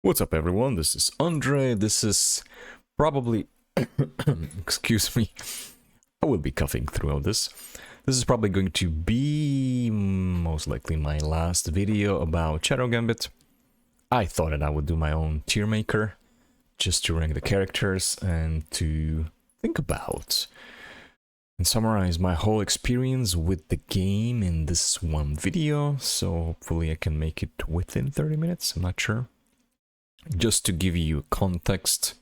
What's up, everyone? This is Andre. This is probably... excuse me. I will be coughing throughout this. This is probably going to be most likely my last video about Shadow Gambit. I thought that I would do my own Tiermaker, just to rank the characters and to think about and summarize my whole experience with the game in this one video. So hopefully I can make it within 30 minutes, I'm not sure. Just to give you context,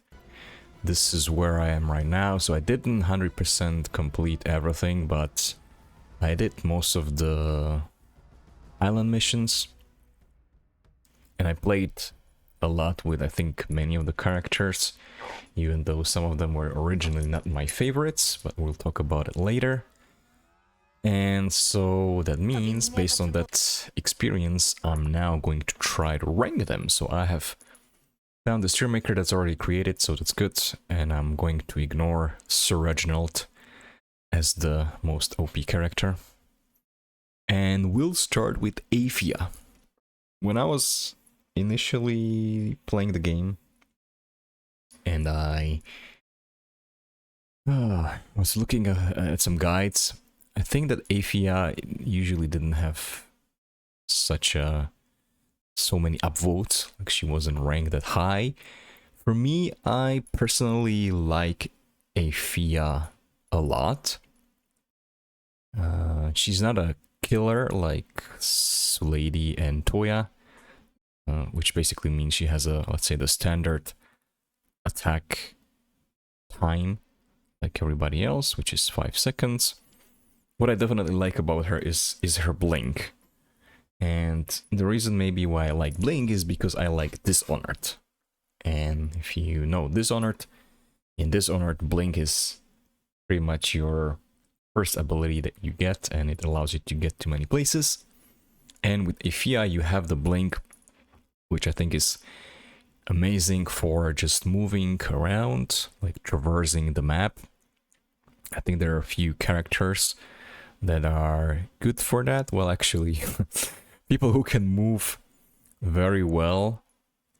this is where I am right now. So I didn't 100% complete everything, but I did most of the island missions. And I played a lot with, I think, many of the characters, even though some of them were originally not my favorites, but we'll talk about it later. And so that means, based on that experience, I'm now going to try to rank them. So I have found this Tiermaker that's already created, so that's good. And I'm going to ignore Sir Reginald as the most OP character. And we'll start with Aphia. When I was initially playing the game, and I was looking at some guides, I think that Aphia usually didn't have so many upvotes, like she wasn't ranked that high. For me, I personally like Aphia a lot. She's not a killer like Suleidy and Toya, which basically means she has a, let's say, the standard attack time like everybody else, which is 5 seconds. What I definitely like about her is her blink. And the reason maybe why I like blink is because I like Dishonored. And if you know Dishonored, in Dishonored, blink is pretty much your first ability that you get, and it allows you to get to many places. And with Aphia, you have the blink, which I think is amazing for just moving around, like traversing the map. I think there are a few characters that are good for that. Well, actually, people who can move very well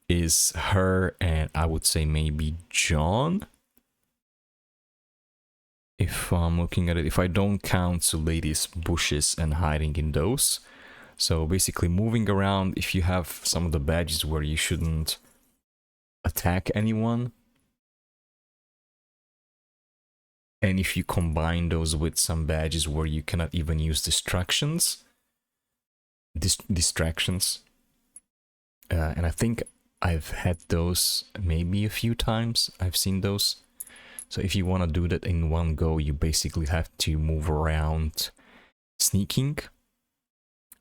is her, and I would say maybe John. If I'm looking at it, if I don't count Suleidy's bushes and hiding in those. So basically moving around, if you have some of the badges where you shouldn't attack anyone, and if you combine those with some badges where you cannot even use distractions, and I think I've had those maybe a few times. I've seen those. So if you want to do that in one go, you basically have to move around sneaking.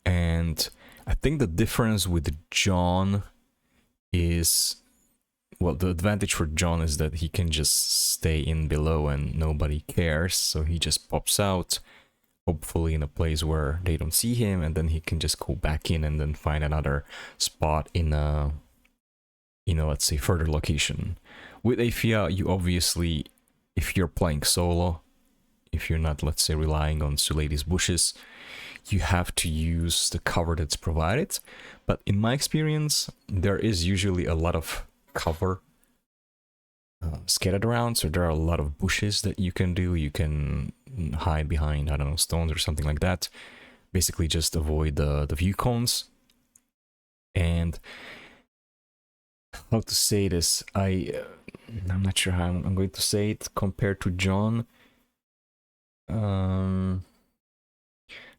And I think the difference with John is, well, the advantage for John is that he can just stay in below and nobody cares. So he just pops out, hopefully in a place where they don't see him, and then he can just go back in and then find another spot in a, let's say, further location. With Aphia, you obviously, if you're playing solo, if you're not, let's say, relying on Suleidy's bushes, you have to use the cover that's provided. But in my experience, there is usually a lot of cover scattered around, so there are a lot of bushes that you can do. You can hide behind, I don't know, stones or something like that. Basically just avoid the view cones. And how to say this, I'm not sure how I'm going to say it compared to John.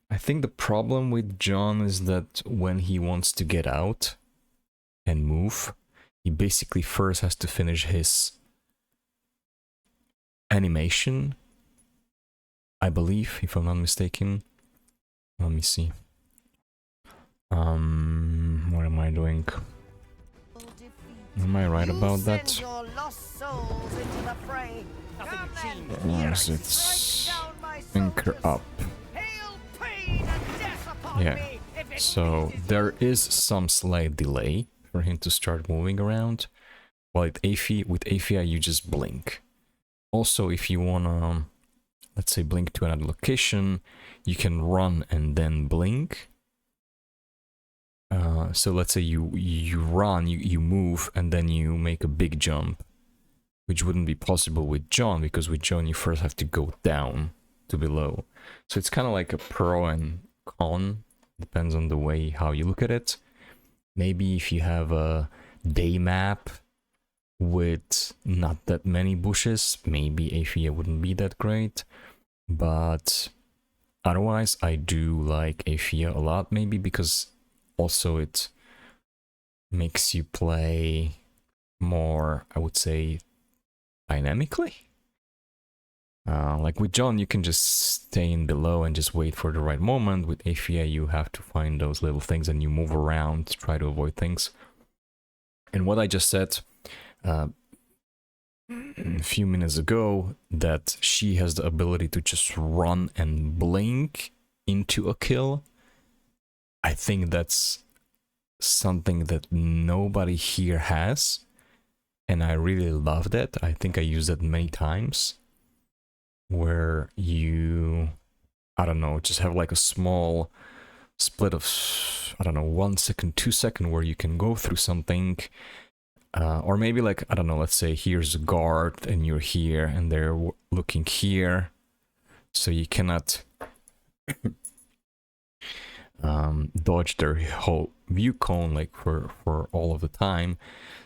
I think the problem with John is that when he wants to get out and move, he basically first has to finish his animation, I believe, if I'm not mistaken. Let me see. What am I doing? Am I right about that? Yes, it's anchor up. Yeah, so there is some slight delay for him to start moving around. While with Aphia, you just blink. Also, if you wanna, let's say, blink to another location, you can run and then blink. So let's say you run, you move, and then you make a big jump, which wouldn't be possible with John, because with John you first have to go down to below. So it's kind of like a pro and con, depends on the way how you look at it. Maybe if you have a day map with not that many bushes, maybe Aphia wouldn't be that great, but otherwise I do like Aphia a lot, maybe because also it makes you play more, I would say, dynamically. Like with John, you can just stay in below and just wait for the right moment. With Aphia, you have to find those little things and you move around to try to avoid things. And what I just said a few minutes ago, that she has the ability to just run and blink into a kill, I think that's something that nobody here has. And I really love that. I think I use that many times, where you, I don't know, just have like a small split of, I don't know, 1 second, 2 second, where you can go through something. Or maybe like, I don't know, let's say here's a guard and you're here and they're looking here. So you cannot dodge their whole view cone like for all of the time.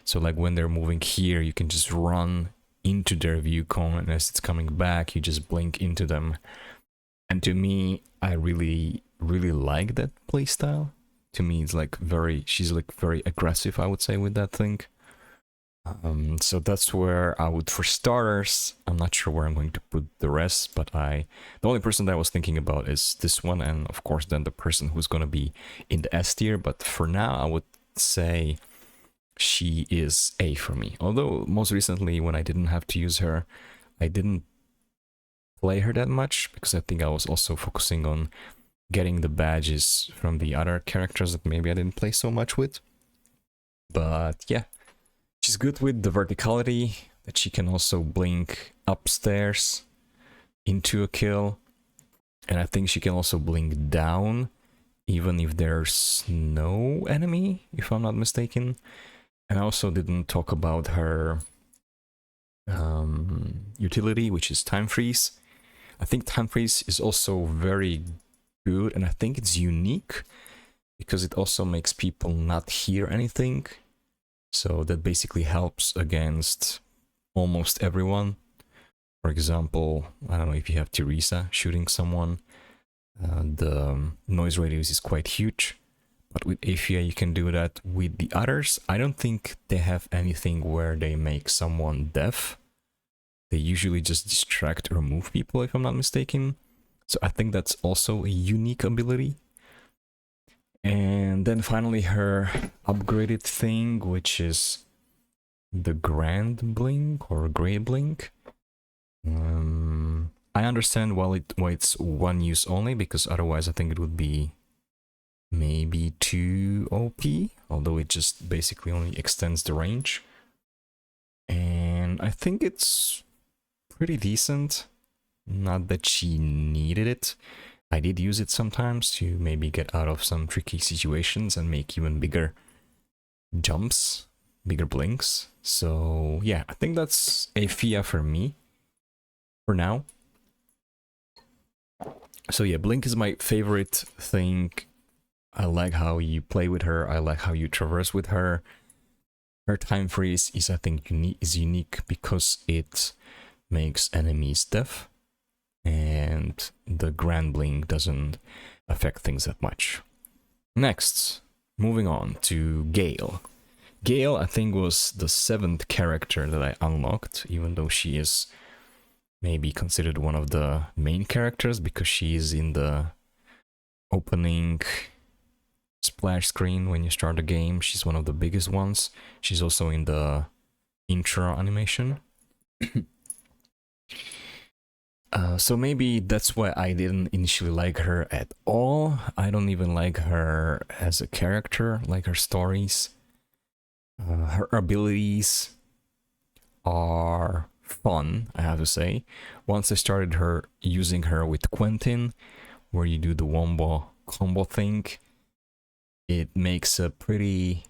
So like when they're moving here, you can just run into their view cone, and as it's coming back, you just blink into them. And to me, I really like that playstyle. To me, it's like she's like very aggressive, I would say, with that thing. So that's where I would, for starters, I'm not sure where I'm going to put the rest, but the only person that I was thinking about is this one, and of course then the person who's going to be in the S tier. But for now, I would say she is A for me. Although most recently, when I didn't have to use her, I didn't play her that much, because I think I was also focusing on getting the badges from the other characters that maybe I didn't play so much with. But yeah, she's good with the verticality, that she can also blink upstairs into a kill. And I think she can also blink down, even if there's no enemy, if I'm not mistaken. And I also didn't talk about her utility, which is time freeze. I think time freeze is also very good, and I think it's unique because it also makes people not hear anything. So that basically helps against almost everyone. For example, I don't know, if you have Teresa shooting someone, the noise radius is quite huge. But with Aphia, you can do that. With the others, I don't think they have anything where they make someone deaf. They usually just distract or move people, if I'm not mistaken. So I think that's also a unique ability. And then finally her upgraded thing, which is the Grand Blink or Grey Blink. I understand why it's one use only, because otherwise I think it would be maybe too OP, although it just basically only extends the range. And I think it's pretty decent. Not that she needed it. I did use it sometimes to maybe get out of some tricky situations and make even bigger jumps, bigger blinks. So yeah, I think that's Aphia for me for now. So yeah, Blink is my favorite thing. I like how you play with her. I like how you traverse with her. Her time freeze is, I think, unique because it makes enemies deaf, and the Grand Blink doesn't affect things that much. Next, moving on to Gaelle. Gaelle, I think, was the 7th character that I unlocked, even though she is maybe considered one of the main characters because she is in the opening splash screen when you start the game. She's one of the biggest ones. She's also in the intro animation. So maybe that's why I didn't initially like her at all. I don't even like her as a character, like her stories. Her abilities are fun, I have to say. Once I started using her with Quentin, where you do the wombo combo thing, it makes a pretty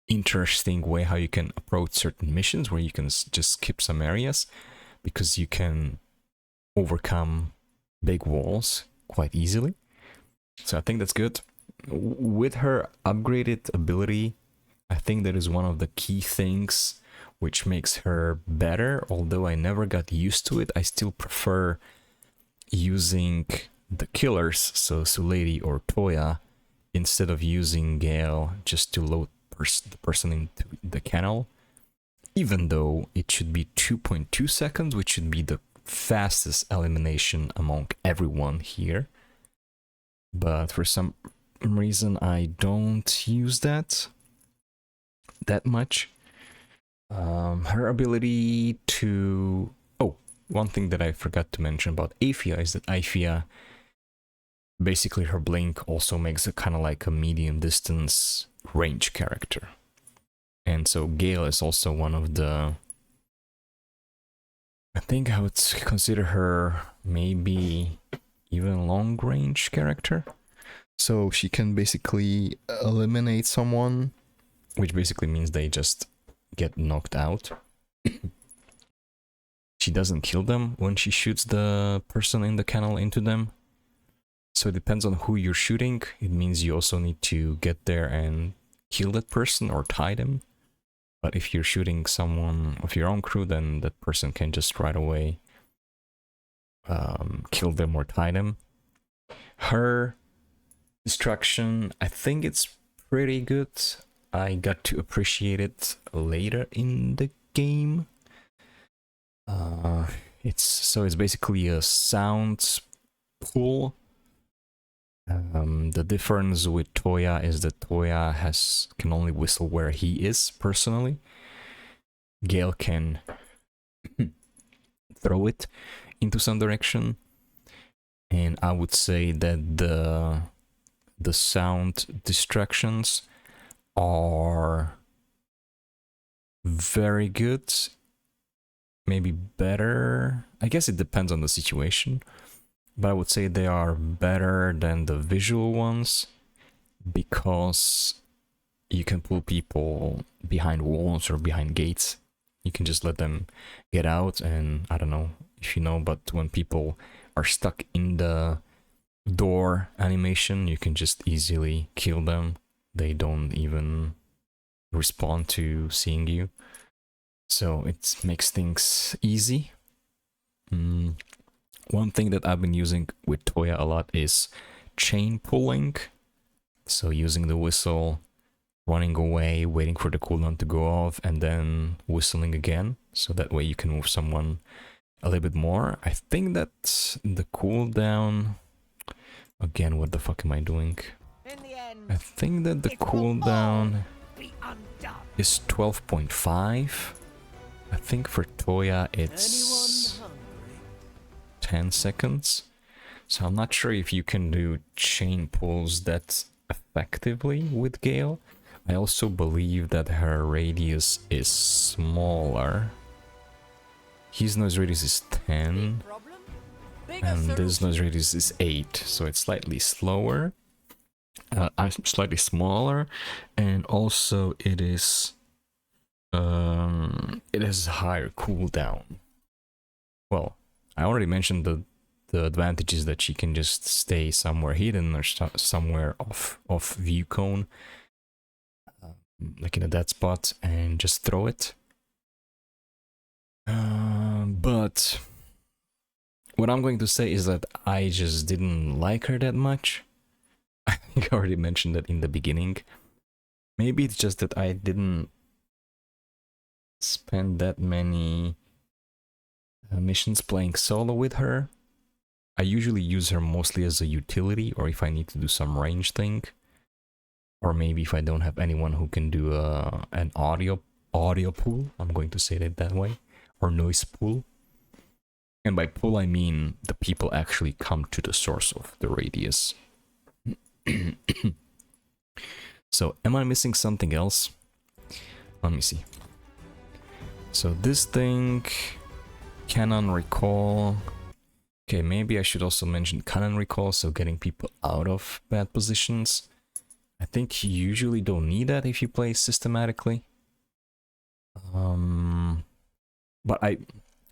interesting way how you can approach certain missions where you can just skip some areas, because you can overcome big walls quite easily. So I think that's good. With her upgraded ability, I think that is one of the key things which makes her better. Although I never got used to it, I still prefer using the killers, so Suleidy or Toya, instead of using Gaelle just to load the person into the kennel. Even though it should be 2.2 seconds, which should be the fastest elimination among everyone here. But for some reason I don't use that much. Her ability to... Oh, one thing that I forgot to mention about Aphia is that Aphia, basically her blink also makes it kind of like a medium distance range character. And so Gaelle is also one of the... I think I would consider her maybe even long range character. So she can basically eliminate someone, which basically means they just get knocked out. She doesn't kill them when she shoots the person in the kennel into them. So it depends on who you're shooting. It means you also need to get there and kill that person or tie them. But if you're shooting someone of your own crew, then that person can just right away kill them or tie them. Her destruction, I think it's pretty good. I got to appreciate it later in the game. It's basically a sound pool. The difference with Toya is that Toya can only whistle where he is personally. Gaelle can throw it into some direction, and I would say that the sound distractions are very good. Maybe better. I guess it depends on the situation. But I would say they are better than the visual ones, because you can pull people behind walls or behind gates. You can just let them get out, and I don't know if you know, but when people are stuck in the door animation, you can just easily kill them. They don't even respond to seeing you. So it makes things easy. One thing that I've been using with Toya a lot is chain pulling. So using the whistle, running away, waiting for the cooldown to go off, and then whistling again. So that way you can move someone a little bit more. I think that the cooldown... Again, what the fuck am I doing? I think that the cooldown is 12.5. I think for Toya it's 10 seconds. So I'm not sure if you can do chain pulls that effectively with Gaelle. I also believe that her radius is smaller. His noise radius is 10. And this noise radius is 8. So it's slightly slower. Slightly smaller. And also it is... it has higher cooldown. Well, I already mentioned the advantage is that she can just stay somewhere hidden or somewhere off view cone, like in a dead spot, and just throw it. But what I'm going to say is that I just didn't like her that much. I think I already mentioned that in the beginning. Maybe it's just that I didn't spend that many missions playing solo with her. I usually use her mostly as a utility, or if I need to do some range thing, or maybe if I don't have anyone who can do an audio pool. I'm going to say it that way, or noise pool. And by pool I mean the people actually come to the source of the radius. So am I missing something else? Let me see. So this thing, cannon recall. Okay, maybe I should also mention cannon recall, so getting people out of bad positions. I think you usually don't need that if you play systematically. But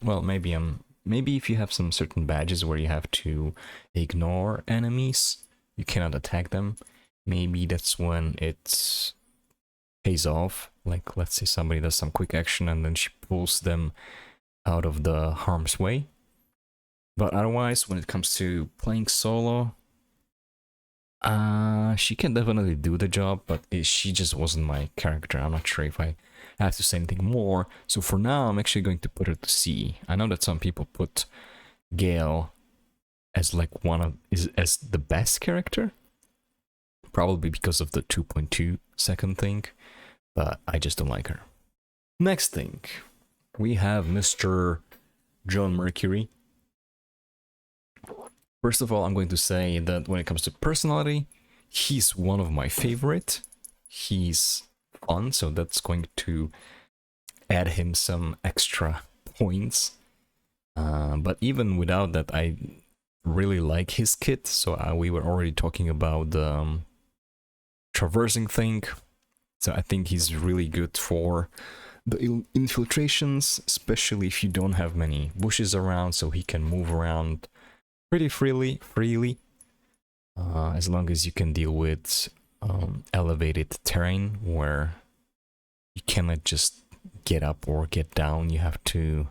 well, maybe if you have some certain badges where you have to ignore enemies, you cannot attack them. Maybe that's when it pays off. Like, let's say somebody does some quick action and then she pulls them out of the harm's way. But otherwise, when it comes to playing solo, she can definitely do the job, but she just wasn't my character. I'm not sure if I have to say anything more. So for now, I'm actually going to put her to C. I know that some people put Gaelle as like as the best character, probably because of the 2.2 second thing, but I just don't like her. Next thing, we have Mr. John Mercury. First of all, I'm going to say that when it comes to personality, he's one of my favorite. He's fun, so that's going to add him some extra points. But even without that, I really like his kit. So we were already talking about the traversing thing. So I think he's really good for the infiltrations, especially if you don't have many bushes around, so he can move around pretty freely, as long as you can deal with elevated terrain where you cannot just get up or get down. You have to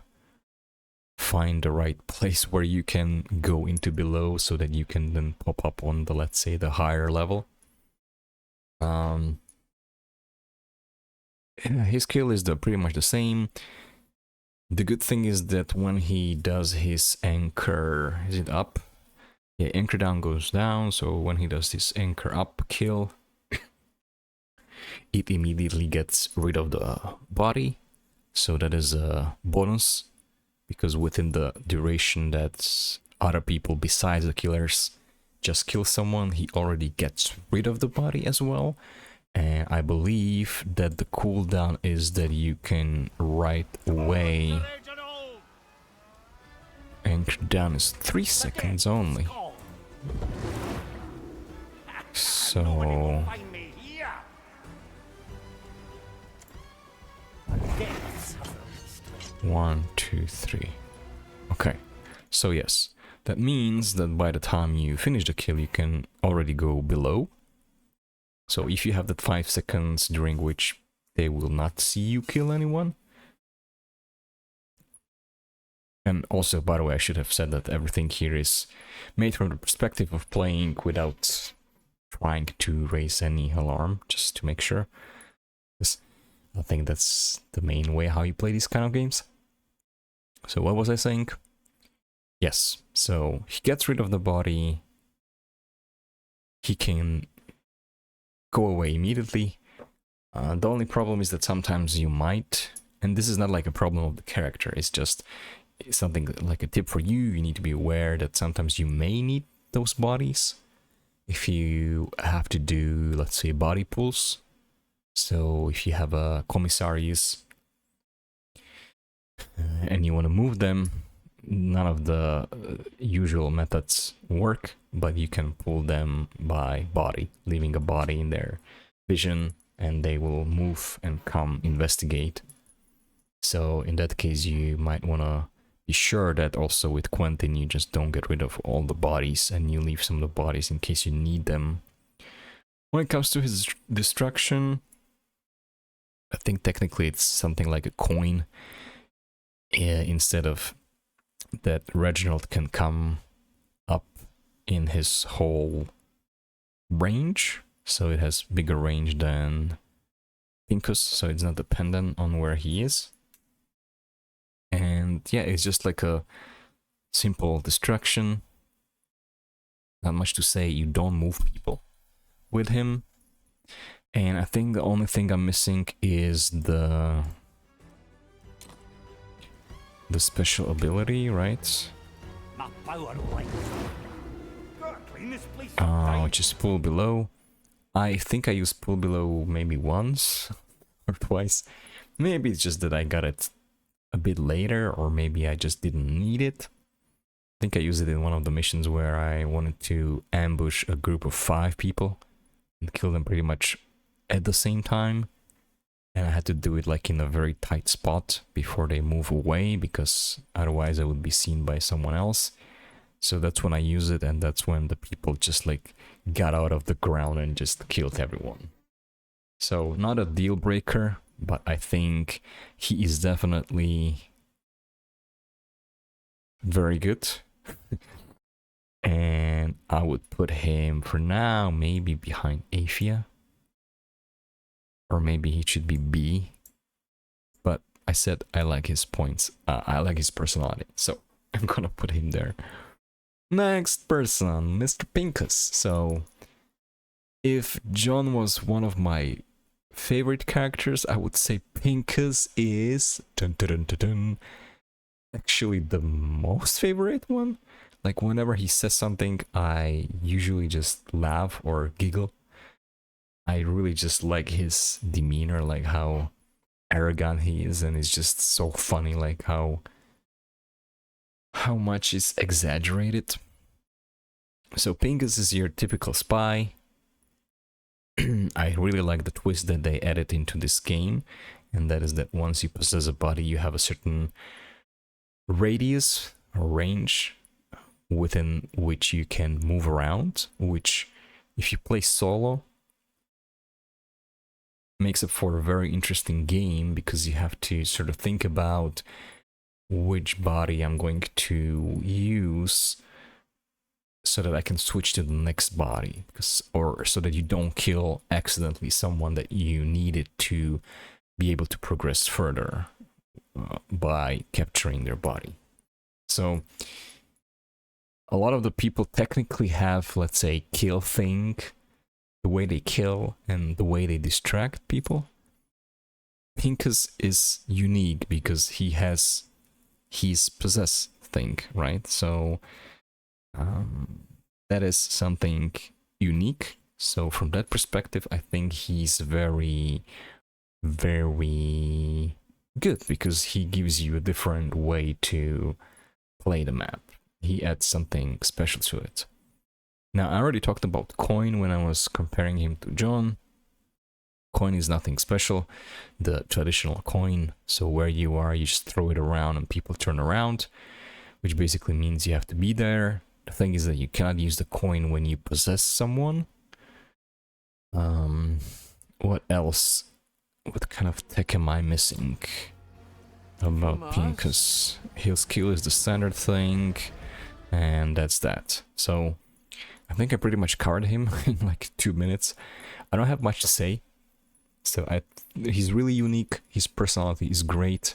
find the right place where you can go into below so that you can then pop up on the, let's say, the higher level. His skill is pretty much the same. The good thing is that when he does his anchor, is it up? Yeah, anchor down goes down, so when he does this anchor up kill, it immediately gets rid of the body, so that is a bonus, because within the duration that other people besides the killers just kill someone, he already gets rid of the body as well. And I believe that the cooldown is that you can right away. Anchor down is 3 seconds only. So 1, 2, 3. Okay, so yes, that means that by the time you finish the kill, you can already go below. So if you have that 5 seconds during which they will not see you kill anyone. And also, by the way, I should have said that everything here is made from the perspective of playing without trying to raise any alarm, just to make sure. Because I think that's the main way how you play these kind of games. So what was I saying? Yes, so he gets rid of the body. He can go away immediately. The only problem is that sometimes you might, and this is not like a problem of the character, it's just something like a tip for you. You need to be aware that sometimes you may need those bodies if you have to do, let's say, body pulls. So if you have a commissarius and you want to move them, none of the usual methods work, but you can pull them by body, leaving a body in their vision, and they will move and come investigate. So in that case, you might want to be sure that also with Quentin, you just don't get rid of all the bodies and you leave some of the bodies in case you need them. When it comes to his destruction, I think technically it's something like a coin. Instead of that, Reginald can come up in his whole range, so it has bigger range than Pinkus, so it's not dependent on where he is. And yeah, it's just like a simple destruction. Not much to say, you don't move people with him. And I think the only thing I'm missing is the special ability, right? Which is pull below. I think I used pull below maybe once or twice. Maybe it's just that I got it a bit later, or maybe I just didn't need it. I think I used it in one of the missions where I wanted to ambush a group of 5 people. and kill them pretty much at the same time. And I had to do it like in a very tight spot before they move away, because otherwise I would be seen by someone else. So that's when I use it, and that's when the people just like got out of the ground and just killed everyone. So not a deal breaker, but I think he is definitely very good. And I would put him for now maybe behind Aphia. Or maybe he should be B. But I said I like his points. I like his personality. So I'm gonna put him there. Next person, Mr. Pinkus. So if John was one of my favorite characters, I would say Pinkus is actually the most favorite one. Like whenever he says something, I usually just laugh or giggle. I really just like his demeanor, like how arrogant he is, and it's just so funny, like how much is exaggerated. So Pinkus is your typical spy. I really like the twist that they added into this game, and that is that once you possess a body, you have a certain radius or range within which you can move around, which if you play solo makes it for a very interesting game, because you have to sort of think about which body I'm going to use so that I can switch to the next body, or so that you don't kill accidentally someone that you needed to be able to progress further by capturing their body. So a lot of the people technically have, let's say, kill thing, the way they kill and the way they distract people. Pinkus is unique because he has his possess thing, right? So that is something unique. So from that perspective, I think he's very, very good, because he gives you a different way to play the map. He adds something special to it. Now, I already talked about Coin when I was comparing him to John. Coin is nothing special, the traditional coin. So where you are, you just throw it around and people turn around, which basically means you have to be there. The thing is that you cannot use the coin when you possess someone. What else? What kind of tech am I missing about Pinkus? Heal skill is the standard thing, and that's that. So I think I pretty much covered him in like 2 minutes. I don't have much to say. So he's really unique. His personality is great.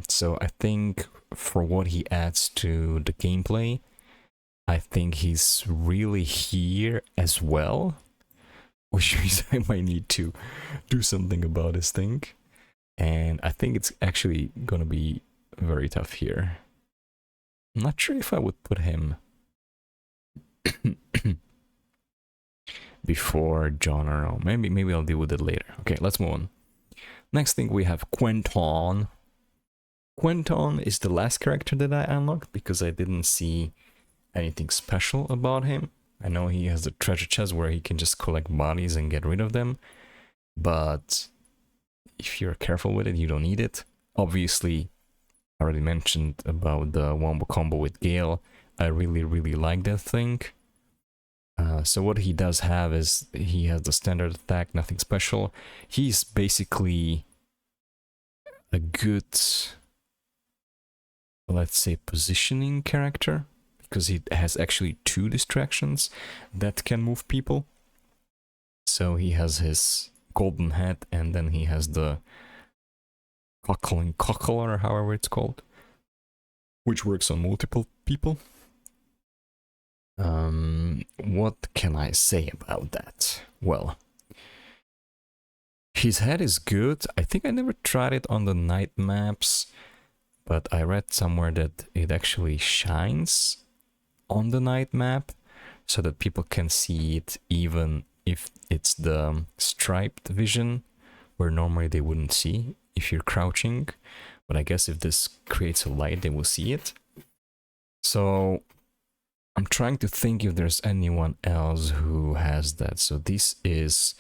So I think for what he adds to the gameplay, I think he's really here as well. Which means I might need to do something about this thing. And I think it's actually gonna be very tough here. I'm not sure if I would put him before John, or no. Maybe I'll deal with it later. Okay, let's move on. Next thing we have Quentin. Quentin is the last character that I unlocked because I didn't see anything special about him. I know he has the treasure chest where he can just collect bodies and get rid of them, but if you're careful with it, you don't need it. Obviously, I already mentioned about the wombo combo with Gaelle. I really like that thing. So what he does have is he has the standard attack, nothing special. He's basically a good, let's say, positioning character, because he has actually 2 distractions that can move people. So he has his golden head, and then he has the cockling cockle, or however it's called, which works on multiple people. What can I say about that? Well, his head is good. I think I never tried it on the night maps, but I read somewhere that it actually shines on the night map so that people can see it even if it's the striped vision, where normally they wouldn't see if you're crouching. But I guess if this creates a light, they will see it. So I'm trying to think if there's anyone else who has that. So this is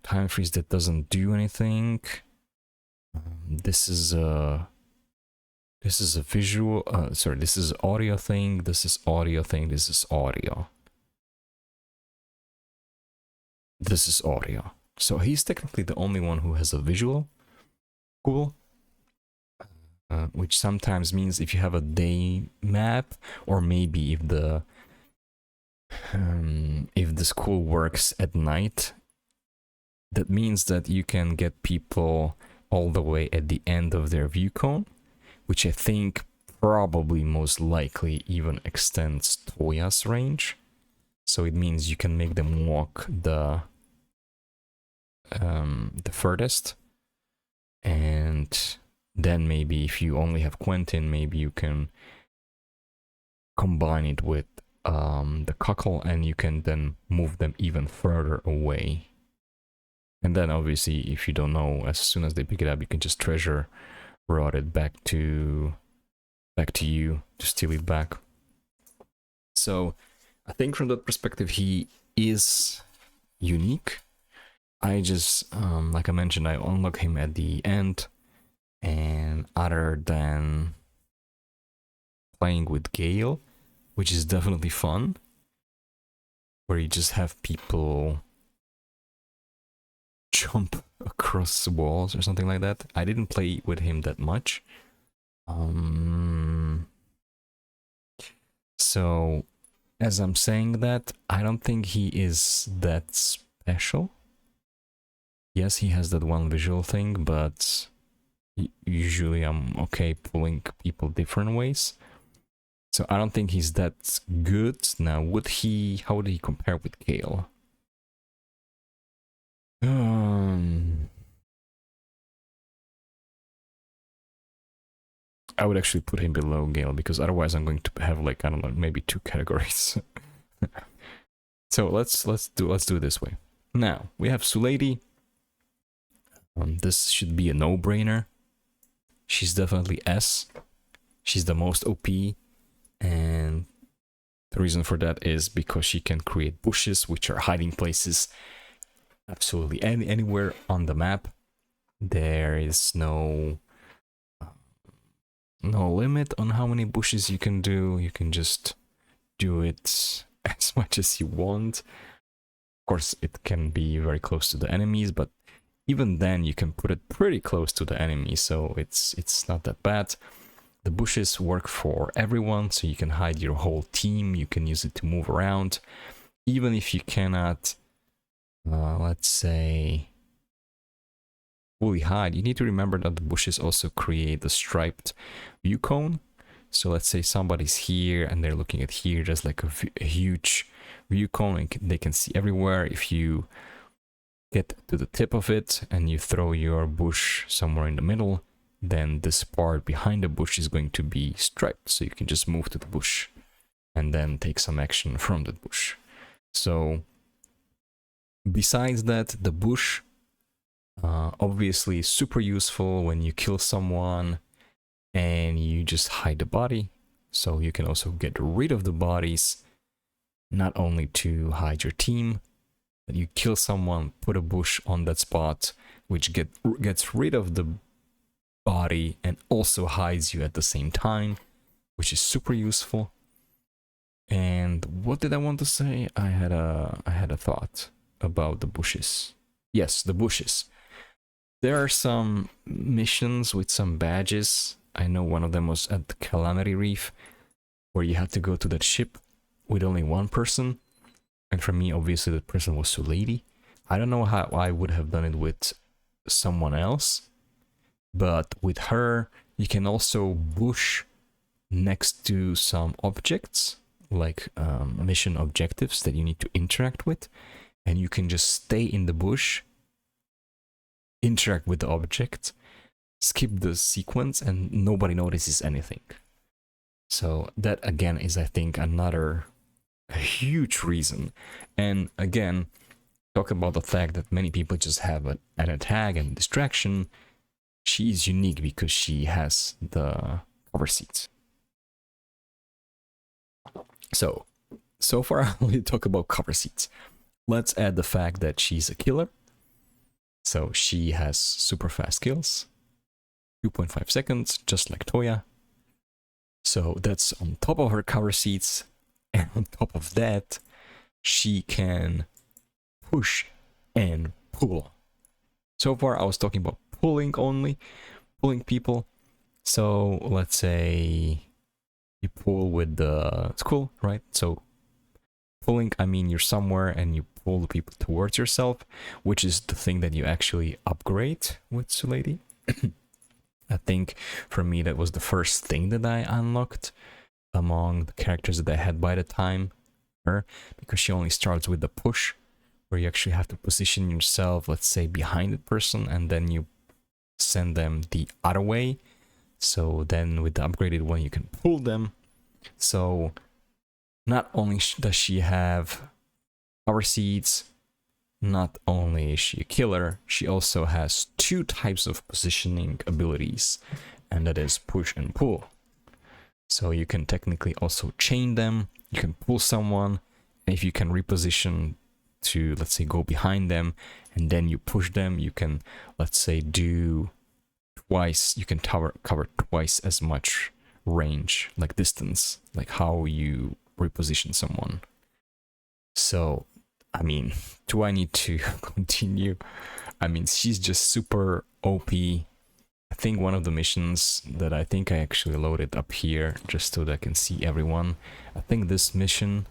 time freeze that doesn't do anything. This is a visual, sorry, this is audio thing, this is audio thing, this is audio. This is audio. So he's technically the only one who has a visual. Cool. Which sometimes means if you have a day map, or maybe if the school works at night, that means that you can get people all the way at the end of their view cone, which I think probably most likely even extends Toya's range. So it means you can make them walk the furthest, and then maybe if you only have Quentin, maybe you can combine it with the cockle, and you can then move them even further away. And then obviously, if you don't know, as soon as they pick it up, you can just treasure route it back to you to steal it back. So I think from that perspective, he is unique. I just, like I mentioned, I unlock him at the end, and other than playing with Gaelle, which is definitely fun, where you just have people jump across walls or something like that. I didn't play with him that much. So, as I'm saying that, I don't think he is that special. Yes, he has that one visual thing, but usually I'm okay pulling people different ways. So I don't think he's that good. Now, how would he compare with Gaelle? I would actually put him below Gaelle, because otherwise I'm going to have, like, I don't know, maybe 2 categories. So let's do it this way. Now we have Suleidy. This should be a no-brainer. She's definitely S. She's the most OP, and the reason for that is because she can create bushes, which are hiding places absolutely anywhere on the map. There is no limit on how many bushes you can do. You can just do it as much as you want. Of course, it can be very close to the enemies, but even then you can put it pretty close to the enemy, so it's not that bad. The bushes work for everyone, so you can hide your whole team. You can use it to move around, even if you cannot, let's say, fully hide. You need to remember that the bushes also create a striped view cone. So let's say somebody's here and they're looking at here. There's like a huge view cone, and they can see everywhere. If you get to the tip of it and you throw your bush somewhere in the middle, then this part behind the bush is going to be striped, so you can just move to the bush and then take some action from the bush. So besides that, the bush obviously is super useful when you kill someone and you just hide the body, so you can also get rid of the bodies, not only to hide your team, but you kill someone, put a bush on that spot, which gets rid of the body and also hides you at the same time, which is super useful. And what did I want to say? I had a thought about the bushes. Yes, the bushes. There are some missions with some badges. I know one of them was at the Calamity Reef, where you had to go to that ship with only one person. And for me, obviously, that person was Suleidy. I don't know how I would have done it with someone else, but with her, you can also bush next to some objects, like mission objectives that you need to interact with, and you can just stay in the bush, interact with the object, skip the sequence, and nobody notices anything. So that again is, I think, another huge reason. And again, talk about the fact that many people just have an attack and distraction. She is unique because she has the cover seats. So so far I only talk about cover seats. Let's add the fact that she's a killer. So she has super fast kills, 2.5 seconds, just like Toya. So that's on top of her cover seats, and on top of that, she can push and pull. So far I was talking about pulling only, pulling people. So let's say you pull with the... It's cool, right? So pulling, I mean you're somewhere and you pull the people towards yourself, which is the thing that you actually upgrade with Suleidy. I think for me that was the first thing that I unlocked among the characters that I had by the time, her, because she only starts with the push, where you actually have to position yourself, let's say, behind the person, and then you send them the other way. So then with the upgraded one, you can pull them. So not only does she have power seeds, not only is she a killer, she also has two types of positioning abilities, and that is push and pull. So you can technically also chain them, you can pull someone, and if you can reposition to, let's say, go behind them, and then you push them, you can, let's say, do twice, you can cover twice as much range, like distance, like how you reposition someone. So I mean, do I need to continue? I mean, she's just super OP. I think one of the missions that I think I actually loaded up here, just so that I can see everyone. I think this mission,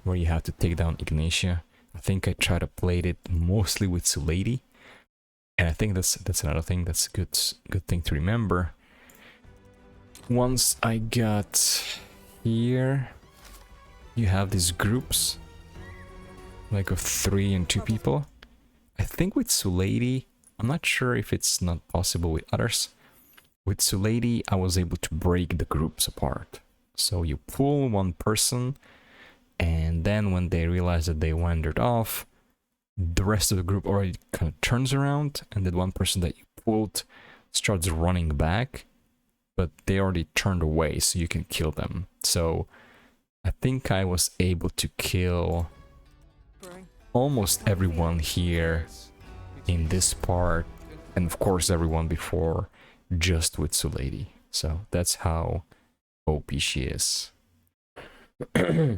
where you have to take down Ignatia, I think I tried to play it mostly with Suleidy. And I think that's another thing, that's a good thing to remember. Once I got here, you have these groups, like of 3 and 2 people. I think with Suleidy, I'm not sure if it's not possible with others. With Suleidy, I was able to break the groups apart. So you pull one person, and then when they realize that they wandered off, the rest of the group already kind of turns around, and that one person that you pulled starts running back, but they already turned away, so you can kill them. So I think I was able to kill almost everyone here in this part, and of course everyone before, just with Suleidy. So that's how OP she is. Yeah,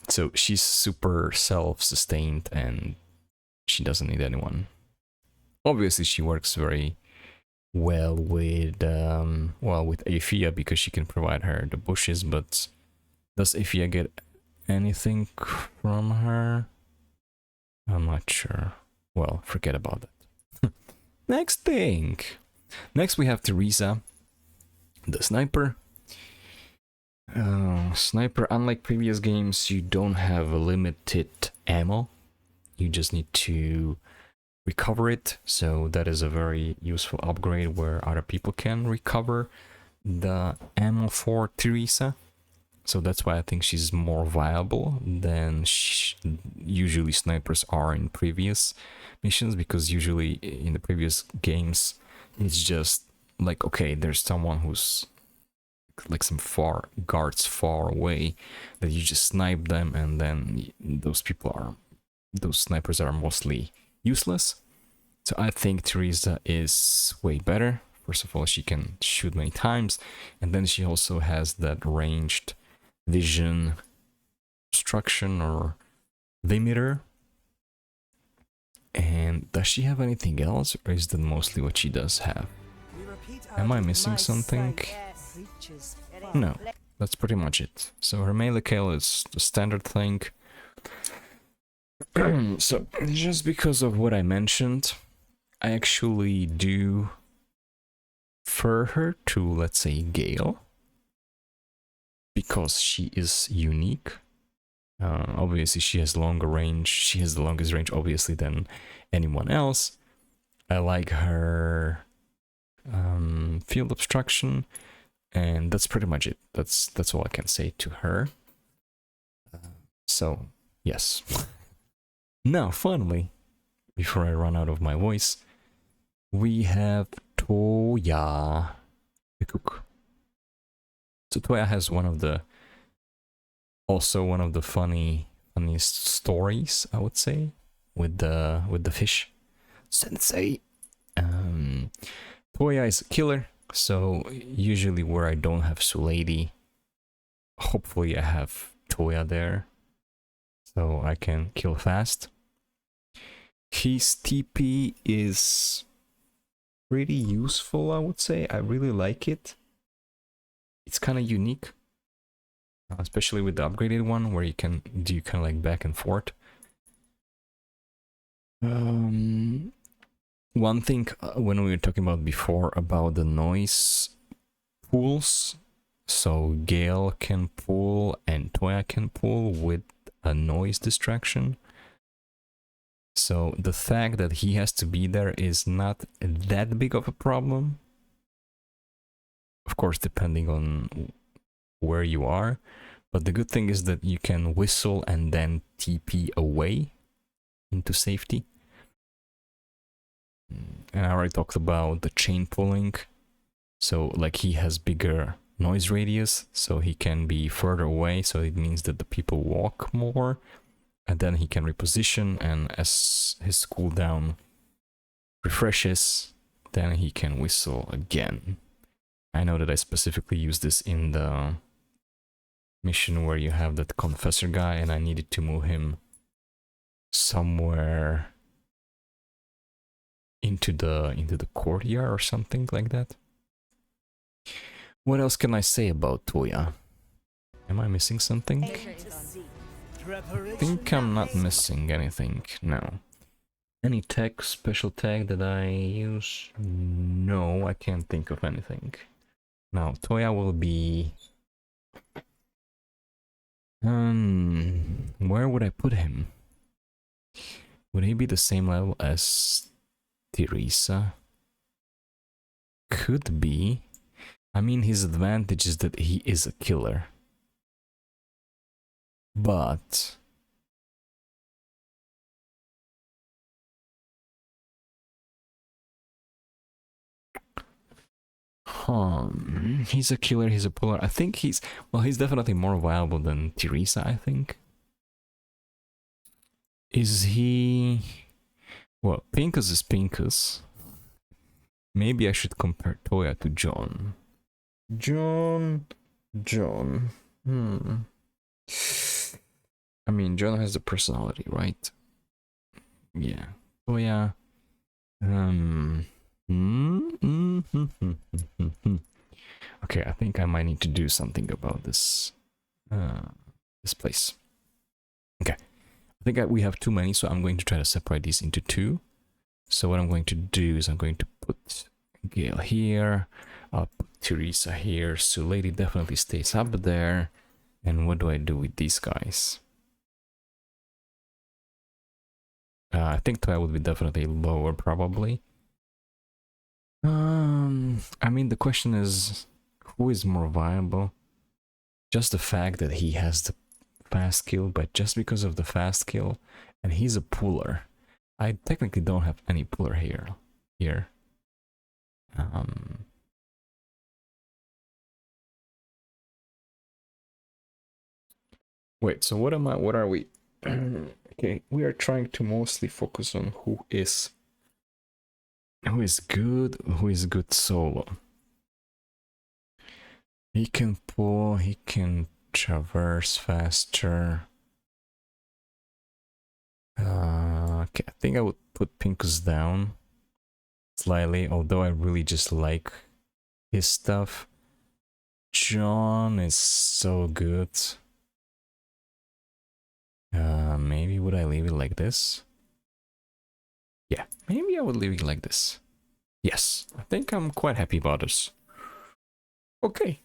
so she's super self-sustained and she doesn't need anyone. Obviously she works very well with Aphia, because she can provide her the bushes, but does Aphia get anything from her? I'm not sure. Well, forget about that. Next thing. Next we have Teresa, the sniper. Sniper, unlike previous games, you don't have a limited ammo. You just need to recover it. So that is a very useful upgrade where other people can recover the ammo for Teresa. So that's why I think she's more viable than usually snipers are in previous missions, because usually in the previous games it's just like, okay, there's someone who's like some guards far away that you just snipe them, and then those snipers are mostly useless. So I think Teresa is way better. First of all, she can shoot many times, and then she also has that ranged vision obstruction or limiter. And does she have anything else, or is that mostly what she does have? Am I missing something? No, that's pretty much it. So her melee kill is the standard thing. So just because of what I mentioned, I actually do prefer her to, let's say, Gaelle, because she is unique. Obviously she has longer range, she has the longest range obviously than anyone else. I like her field obstruction, and that's pretty much it. That's all I can say to her. So yes. Now finally, before I run out of my voice, we have Toya, the cook. So Toya has also one of the funniest stories, I would say, with the fish sensei. Toya is a killer, so usually where I don't have Suleidy, hopefully I have Toya there, so I can kill fast. His TP is pretty useful, I would say. I really like it. It's kind of unique, especially with the upgraded one, where you can do kind of like back and forth. One thing when we were talking about before about the noise pools, so Gaelle can pull and Toya can pull with a noise distraction. So the fact that he has to be there is not that big of a problem. Of course, depending on where you are. But the good thing is that you can whistle and then TP away into safety. And I already talked about the chain pulling. So like he has bigger noise radius, so he can be further away. So it means that the people walk more. And then he can reposition, and as his cooldown refreshes, then he can whistle again. I know that I specifically used this in the mission where you have that confessor guy, and I needed to move him somewhere into the courtyard or something like that. What else can I say about Toya? Am I missing something? I think I'm not missing anything, no. Any tag, special tag that I use? No, I can't think of anything. Now, Toya will be... where would I put him? Would he be the same level as Teresa? Could be. I mean, his advantage is that he is a killer. But he's a killer, he's a puller. I think he's definitely more viable than Teresa, I think. Is he... Well, Pinkus is Pinkus. Maybe I should compare Toya to John. John. I mean, John has the personality, right? Yeah. Toya. Okay, I think I might need to do something about this. This place. Okay. I think we have too many, so I'm going to try to separate these into two. So what I'm going to do is I'm going to put Gaelle here. I'll put Teresa here. Suleidy definitely stays up there. And what do I do with these guys? I think Toya would be definitely lower, probably. I mean, the question is, who is more viable? Just the fact that he has the fast kill, but just because of the fast kill, and he's a puller. I technically don't have any puller here. Wait, so what are we? Okay, we are trying to mostly focus on who is good solo. He can pull, he can traverse faster. Okay, I think I would put Pinkus down slightly, although I really just like his stuff. John is so good. Maybe would I leave it like this? Yeah, maybe I would leave it like this. Yes, I think I'm quite happy about this. Okay.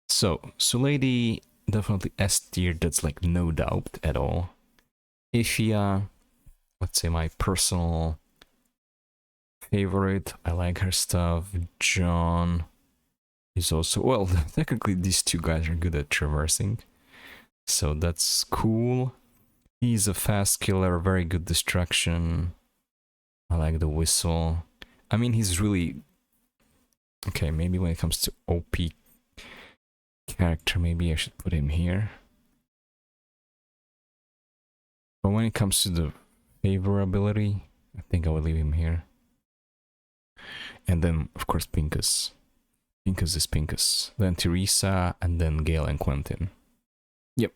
So, Suleidy, definitely S tier, that's like no doubt at all. Aphia, let's say my personal favorite. I like her stuff. John is also, well, technically these two guys are good at traversing. So that's cool. He's a fast killer, very good distraction. I like the whistle. I mean, he's really... Okay, maybe when it comes to OP character, maybe I should put him here. But when it comes to the favorability, I think I will leave him here. And then, of course, Pinkus. Pinkus is Pinkus. Then Teresa, and then Gaelle and Quentin. Yep.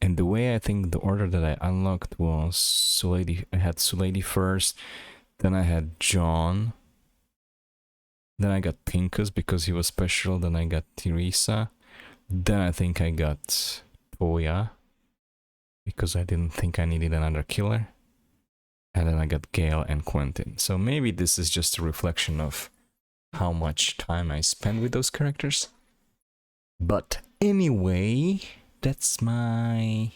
And the way I think the order that I unlocked was Suleidy. I had Suleidy first, then I had John. Then I got Pinkus because he was special. Then I got Teresa. Then I think I got Toya because I didn't think I needed another killer. And then I got Gaelle and Quentin. So maybe this is just a reflection of how much time I spend with those characters. But anyway, that's my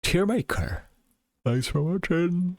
Tiermaker. Thanks for watching.